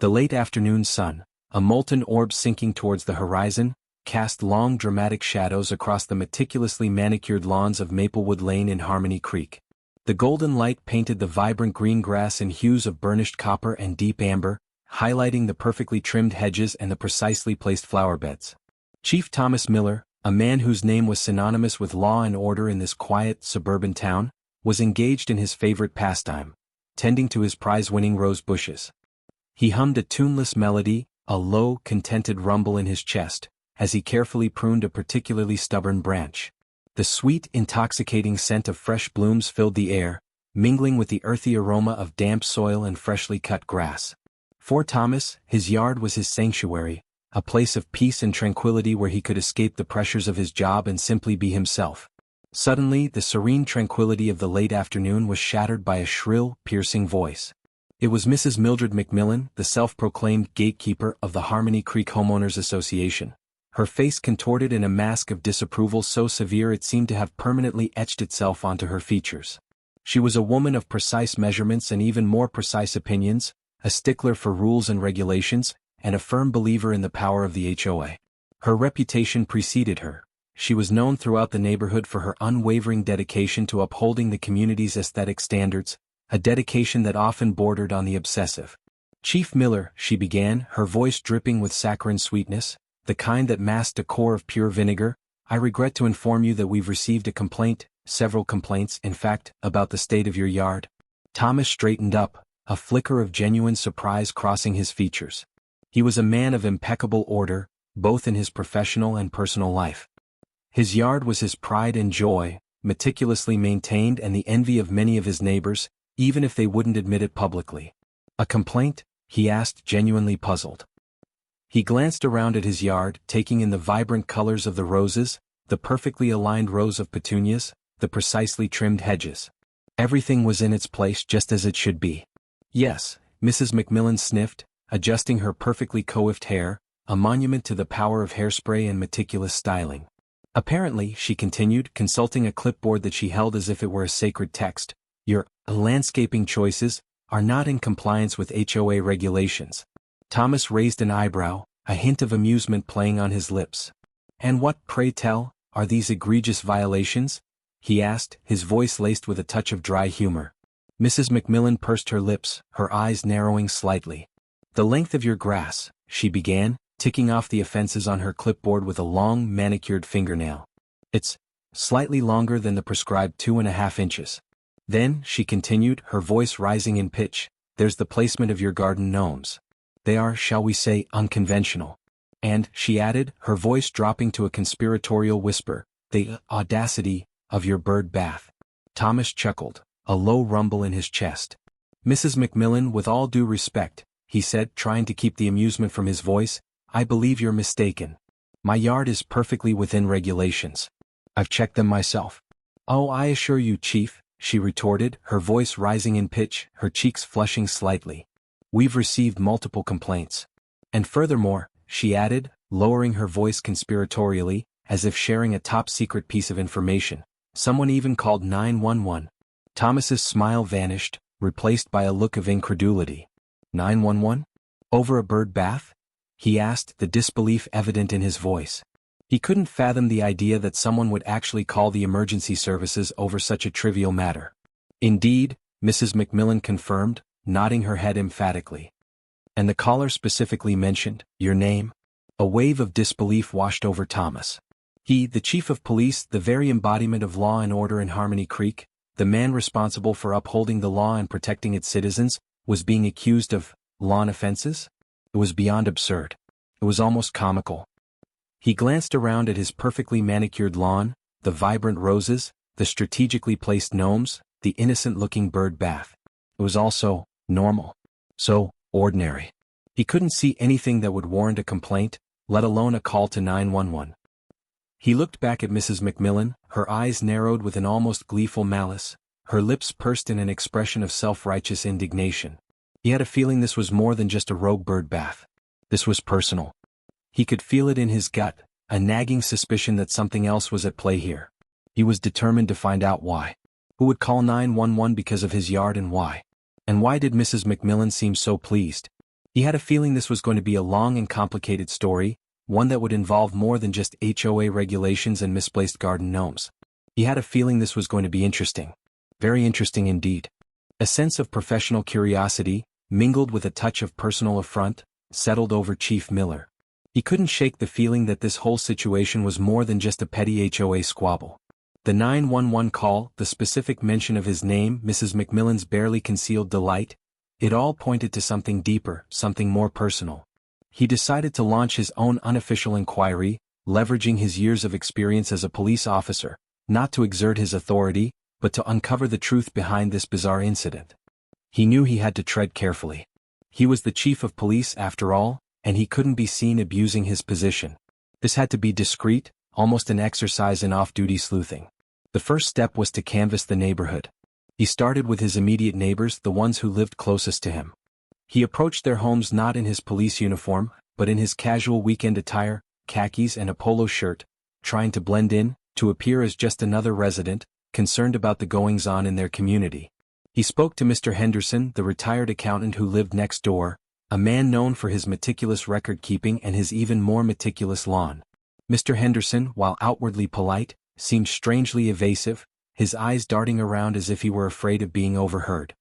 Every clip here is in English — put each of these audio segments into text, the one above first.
The late afternoon sun, a molten orb sinking towards the horizon, cast long dramatic shadows across the meticulously manicured lawns of Maplewood Lane in Harmony Creek. The golden light painted the vibrant green grass in hues of burnished copper and deep amber, highlighting the perfectly trimmed hedges and the precisely placed flower beds. Chief Thomas Miller, a man whose name was synonymous with law and order in this quiet, suburban town, was engaged in his favorite pastime, tending to his prize-winning rose bushes. He hummed a tuneless melody, a low, contented rumble in his chest, as he carefully pruned a particularly stubborn branch. The sweet, intoxicating scent of fresh blooms filled the air, mingling with the earthy aroma of damp soil and freshly cut grass. For Thomas, his yard was his sanctuary, a place of peace and tranquility where he could escape the pressures of his job and simply be himself. Suddenly, the serene tranquility of the late afternoon was shattered by a shrill, piercing voice. It was Mrs. Mildred McMillan, the self-proclaimed gatekeeper of the Harmony Creek Homeowners Association. Her face contorted in a mask of disapproval so severe it seemed to have permanently etched itself onto her features. She was a woman of precise measurements and even more precise opinions, a stickler for rules and regulations, and a firm believer in the power of the HOA. Her reputation preceded her. She was known throughout the neighborhood for her unwavering dedication to upholding the community's aesthetic standards, a dedication that often bordered on the obsessive. "Chief Miller," she began, her voice dripping with saccharine sweetness, the kind that masked a core of pure vinegar, "I regret to inform you that we've received a complaint, several complaints, in fact, about the state of your yard." Thomas straightened up, a flicker of genuine surprise crossing his features. He was a man of impeccable order, both in his professional and personal life. His yard was his pride and joy, meticulously maintained and the envy of many of his neighbors, even if they wouldn't admit it publicly. "A complaint?" he asked, genuinely puzzled. He glanced around at his yard, taking in the vibrant colors of the roses, the perfectly aligned rows of petunias, the precisely trimmed hedges. Everything was in its place just as it should be. "Yes," Mrs. McMillan sniffed, adjusting her perfectly coiffed hair, a monument to the power of hairspray and meticulous styling. "Apparently," she continued, consulting a clipboard that she held as if it were a sacred text, "your landscaping choices are not in compliance with HOA regulations." Thomas raised an eyebrow, a hint of amusement playing on his lips. "And what, pray tell, are these egregious violations?" he asked, his voice laced with a touch of dry humor. Mrs. McMillan pursed her lips, her eyes narrowing slightly. "The length of your grass," she began, ticking off the offenses on her clipboard with a long, manicured fingernail. "It's slightly longer than the prescribed 2.5 inches. Then," she continued, her voice rising in pitch, "there's the placement of your garden gnomes. They are, shall we say, unconventional. And," she added, her voice dropping to a conspiratorial whisper, "the audacity of your bird bath." Thomas chuckled, a low rumble in his chest. "Mrs. McMillan, with all due respect," he said, trying to keep the amusement from his voice, "I believe you're mistaken. My yard is perfectly within regulations. I've checked them myself." "Oh, I assure you, Chief," she retorted, her voice rising in pitch, her cheeks flushing slightly. "We've received multiple complaints. And furthermore," she added, lowering her voice conspiratorially, as if sharing a top-secret piece of information, "someone even called 911. Thomas's smile vanished, replaced by a look of incredulity. "911? Over a bird bath?" he asked, the disbelief evident in his voice. He couldn't fathom the idea that someone would actually call the emergency services over such a trivial matter. "Indeed," Mrs. McMillan confirmed, nodding her head emphatically. "And the caller specifically mentioned your name?" A wave of disbelief washed over Thomas. He, the chief of police, the very embodiment of law and order in Harmony Creek, the man responsible for upholding the law and protecting its citizens, was being accused of lawn offenses? It was beyond absurd. It was almost comical. He glanced around at his perfectly manicured lawn, the vibrant roses, the strategically placed gnomes, the innocent-looking bird bath. It was all so normal, so ordinary. He couldn't see anything that would warrant a complaint, let alone a call to 911. He looked back at Mrs. McMillan, her eyes narrowed with an almost gleeful malice, her lips pursed in an expression of self-righteous indignation. He had a feeling this was more than just a rogue bird bath. This was personal. He could feel it in his gut, a nagging suspicion that something else was at play here. He was determined to find out why. Who would call 911 because of his yard and why? And why did Mrs. McMillan seem so pleased? He had a feeling this was going to be a long and complicated story, one that would involve more than just HOA regulations and misplaced garden gnomes. He had a feeling this was going to be interesting. Very interesting indeed. A sense of professional curiosity, mingled with a touch of personal affront, settled over Chief Miller. He couldn't shake the feeling that this whole situation was more than just a petty HOA squabble. The 911 call, the specific mention of his name, Mrs. McMillan's barely concealed delight, it all pointed to something deeper, something more personal. He decided to launch his own unofficial inquiry, leveraging his years of experience as a police officer, not to exert his authority, but to uncover the truth behind this bizarre incident. He knew he had to tread carefully. He was the chief of police after all, and he couldn't be seen abusing his position. This had to be discreet, almost an exercise in off-duty sleuthing. The first step was to canvass the neighborhood. He started with his immediate neighbors, the ones who lived closest to him. He approached their homes not in his police uniform, but in his casual weekend attire, khakis and a polo shirt, trying to blend in, to appear as just another resident, concerned about the goings-on in their community. He spoke to Mr. Henderson, the retired accountant who lived next door, a man known for his meticulous record-keeping and his even more meticulous lawn. Mr. Henderson, while outwardly polite, seemed strangely evasive, his eyes darting around as if he were afraid of being overheard.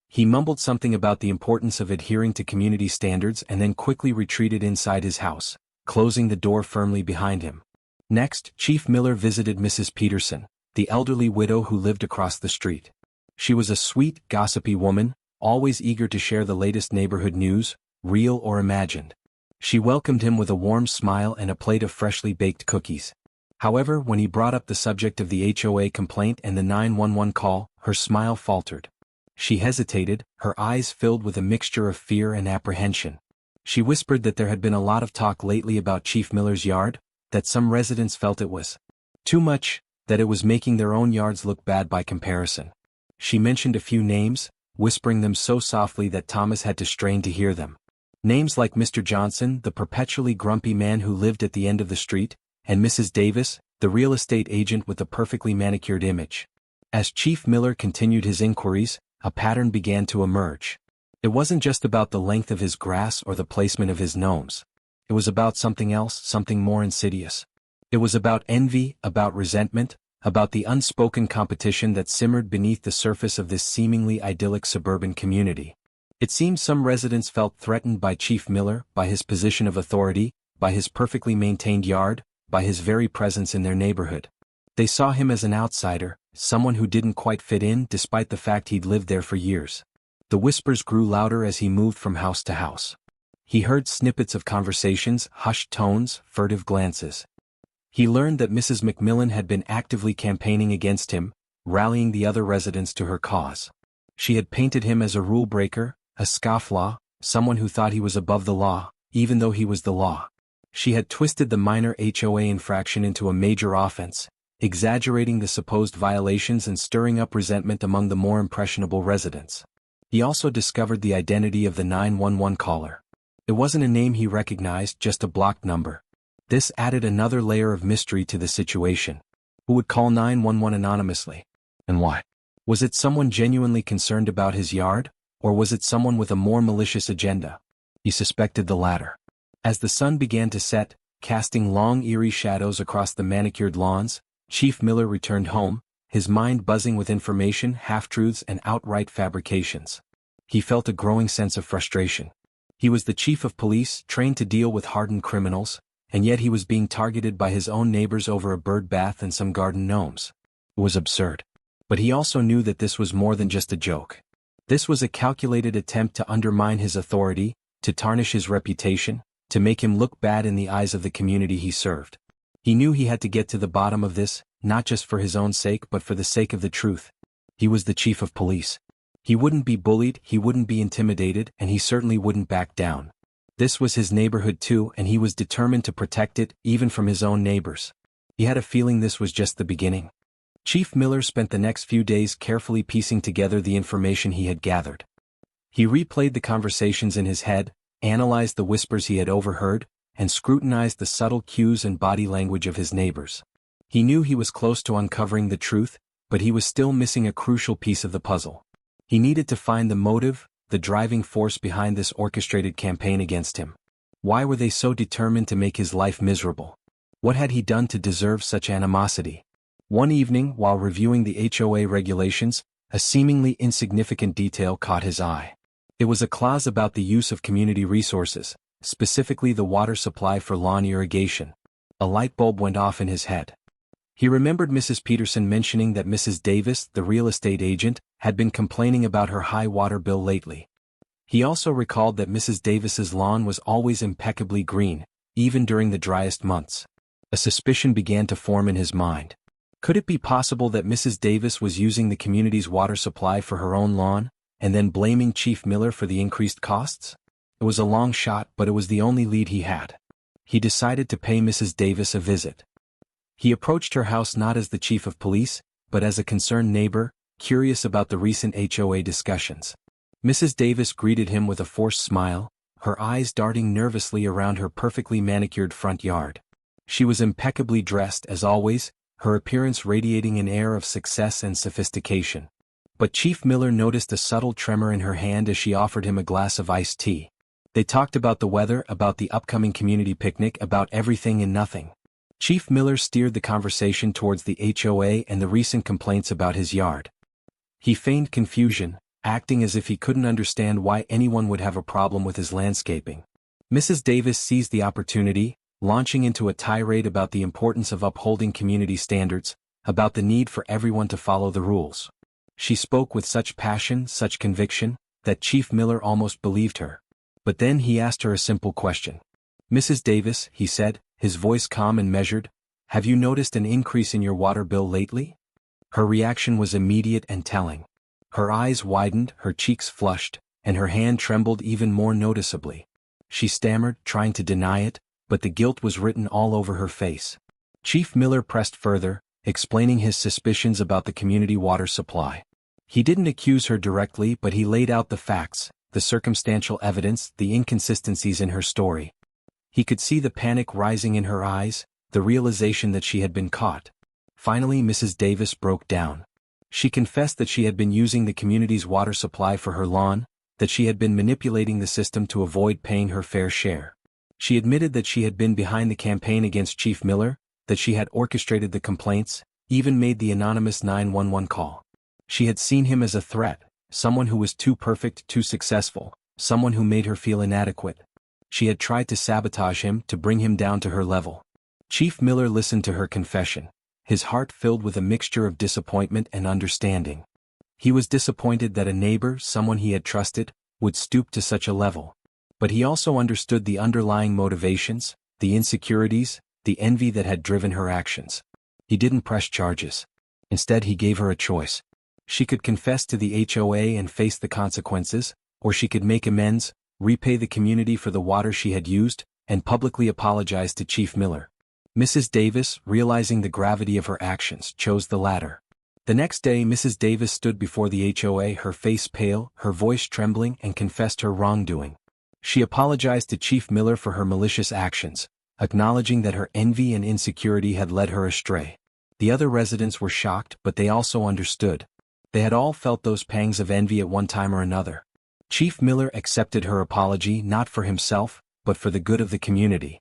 He mumbled something about the importance of adhering to community standards and then quickly retreated inside his house, closing the door firmly behind him. Next, Chief Miller visited Mrs. Peterson, the elderly widow who lived across the street. She was a sweet, gossipy woman, always eager to share the latest neighborhood news, real or imagined. She welcomed him with a warm smile and a plate of freshly baked cookies. However, when he brought up the subject of the HOA complaint and the 911 call, her smile faltered. She hesitated, her eyes filled with a mixture of fear and apprehension. She whispered that there had been a lot of talk lately about Chief Miller's yard, that some residents felt it was too much, that it was making their own yards look bad by comparison. She mentioned a few names, whispering them so softly that Thomas had to strain to hear them. Names like Mr. Johnson, the perpetually grumpy man who lived at the end of the street, and Mrs. Davis, the real estate agent with the perfectly manicured image. As Chief Miller continued his inquiries, a pattern began to emerge. It wasn't just about the length of his grass or the placement of his gnomes. It was about something else, something more insidious. It was about envy, about resentment, about the unspoken competition that simmered beneath the surface of this seemingly idyllic suburban community. It seemed some residents felt threatened by Chief Miller, by his position of authority, by his perfectly maintained yard, by his very presence in their neighborhood. They saw him as an outsider, someone who didn't quite fit in despite the fact he'd lived there for years. The whispers grew louder as he moved from house to house. He heard snippets of conversations, hushed tones, furtive glances. He learned that Mrs. McMillan had been actively campaigning against him, rallying the other residents to her cause. She had painted him as a rule breaker, a scofflaw, someone who thought he was above the law, even though he was the law. She had twisted the minor HOA infraction into a major offense, exaggerating the supposed violations and stirring up resentment among the more impressionable residents. He also discovered the identity of the 911 caller. It wasn't a name he recognized, just a blocked number. This added another layer of mystery to the situation. Who would call 911 anonymously? And why? Was it someone genuinely concerned about his yard, or was it someone with a more malicious agenda? He suspected the latter. As the sun began to set, casting long eerie shadows across the manicured lawns, Chief Miller returned home, his mind buzzing with information, half-truths and outright fabrications. He felt a growing sense of frustration. He was the chief of police, trained to deal with hardened criminals, and yet he was being targeted by his own neighbors over a bird bath and some garden gnomes. It was absurd. But he also knew that this was more than just a joke. This was a calculated attempt to undermine his authority, to tarnish his reputation, to make him look bad in the eyes of the community he served. He knew he had to get to the bottom of this, not just for his own sake but for the sake of the truth. He was the chief of police. He wouldn't be bullied, he wouldn't be intimidated, and he certainly wouldn't back down. This was his neighborhood too, and he was determined to protect it, even from his own neighbors. He had a feeling this was just the beginning. Chief Miller spent the next few days carefully piecing together the information he had gathered. He replayed the conversations in his head, analyzed the whispers he had overheard, and scrutinized the subtle cues and body language of his neighbors. He knew he was close to uncovering the truth, but he was still missing a crucial piece of the puzzle. He needed to find the motive, the driving force behind this orchestrated campaign against him? Why were they so determined to make his life miserable? What had he done to deserve such animosity? One evening, while reviewing the HOA regulations, a seemingly insignificant detail caught his eye. It was a clause about the use of community resources, specifically the water supply for lawn irrigation. A light bulb went off in his head. He remembered Mrs. Peterson mentioning that Mrs. Davis, the real estate agent, had been complaining about her high water bill lately. He also recalled that Mrs. Davis's lawn was always impeccably green, even during the driest months. A suspicion began to form in his mind. Could it be possible that Mrs. Davis was using the community's water supply for her own lawn, and then blaming Chief Miller for the increased costs? It was a long shot, but it was the only lead he had. He decided to pay Mrs. Davis a visit. He approached her house not as the chief of police, but as a concerned neighbor, curious about the recent HOA discussions. Mrs. Davis greeted him with a forced smile, her eyes darting nervously around her perfectly manicured front yard. She was impeccably dressed as always, her appearance radiating an air of success and sophistication. But Chief Miller noticed a subtle tremor in her hand as she offered him a glass of iced tea. They talked about the weather, about the upcoming community picnic, about everything and nothing. Chief Miller steered the conversation towards the HOA and the recent complaints about his yard. He feigned confusion, acting as if he couldn't understand why anyone would have a problem with his landscaping. Mrs. Davis seized the opportunity, launching into a tirade about the importance of upholding community standards, about the need for everyone to follow the rules. She spoke with such passion, such conviction, that Chief Miller almost believed her. But then he asked her a simple question. "Mrs. Davis," he said, his voice calm and measured, "have you noticed an increase in your water bill lately?" Her reaction was immediate and telling. Her eyes widened, her cheeks flushed, and her hand trembled even more noticeably. She stammered, trying to deny it, but the guilt was written all over her face. Chief Miller pressed further, explaining his suspicions about the community water supply. He didn't accuse her directly, but he laid out the facts, the circumstantial evidence, the inconsistencies in her story. He could see the panic rising in her eyes, the realization that she had been caught. Finally, Mrs. Davis broke down. She confessed that she had been using the community's water supply for her lawn, that she had been manipulating the system to avoid paying her fair share. She admitted that she had been behind the campaign against Chief Miller, that she had orchestrated the complaints, even made the anonymous 911 call. She had seen him as a threat, someone who was too perfect, too successful, someone who made her feel inadequate. She had tried to sabotage him, to bring him down to her level. Chief Miller listened to her confession, his heart filled with a mixture of disappointment and understanding. He was disappointed that a neighbor, someone he had trusted, would stoop to such a level. But he also understood the underlying motivations, the insecurities, the envy that had driven her actions. He didn't press charges. Instead, he gave her a choice. She could confess to the HOA and face the consequences, or she could make amends, repay the community for the water she had used, and publicly apologize to Chief Miller. Mrs. Davis, realizing the gravity of her actions, chose the latter. The next day, Mrs. Davis stood before the HOA, her face pale, her voice trembling, and confessed her wrongdoing. She apologized to Chief Miller for her malicious actions, acknowledging that her envy and insecurity had led her astray. The other residents were shocked, but they also understood. They had all felt those pangs of envy at one time or another. Chief Miller accepted her apology not for himself, but for the good of the community.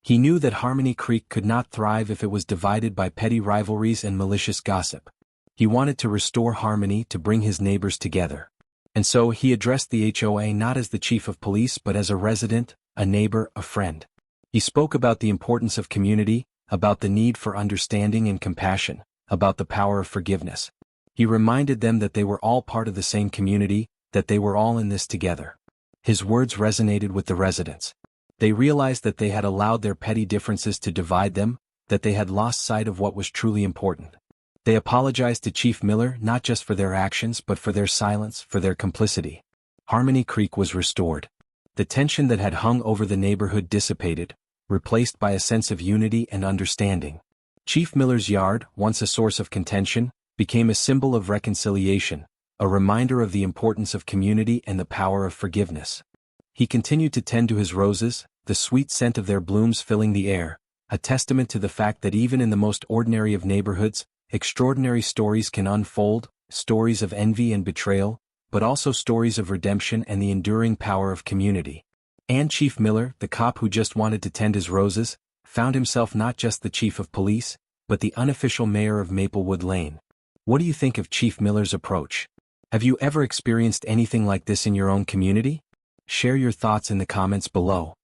He knew that Harmony Creek could not thrive if it was divided by petty rivalries and malicious gossip. He wanted to restore harmony, to bring his neighbors together. And so he addressed the HOA not as the chief of police but as a resident, a neighbor, a friend. He spoke about the importance of community, about the need for understanding and compassion, about the power of forgiveness. He reminded them that they were all part of the same community, that they were all in this together. His words resonated with the residents. They realized that they had allowed their petty differences to divide them, that they had lost sight of what was truly important. They apologized to Chief Miller not just for their actions but for their silence, for their complicity. Harmony Creek was restored. The tension that had hung over the neighborhood dissipated, replaced by a sense of unity and understanding. Chief Miller's yard, once a source of contention, became a symbol of reconciliation, a reminder of the importance of community and the power of forgiveness. He continued to tend to his roses, the sweet scent of their blooms filling the air, a testament to the fact that even in the most ordinary of neighborhoods, extraordinary stories can unfold, stories of envy and betrayal, but also stories of redemption and the enduring power of community. And Chief Miller, the cop who just wanted to tend his roses, found himself not just the chief of police, but the unofficial mayor of Maplewood Lane. What do you think of Chief Miller's approach? Have you ever experienced anything like this in your own community? Share your thoughts in the comments below.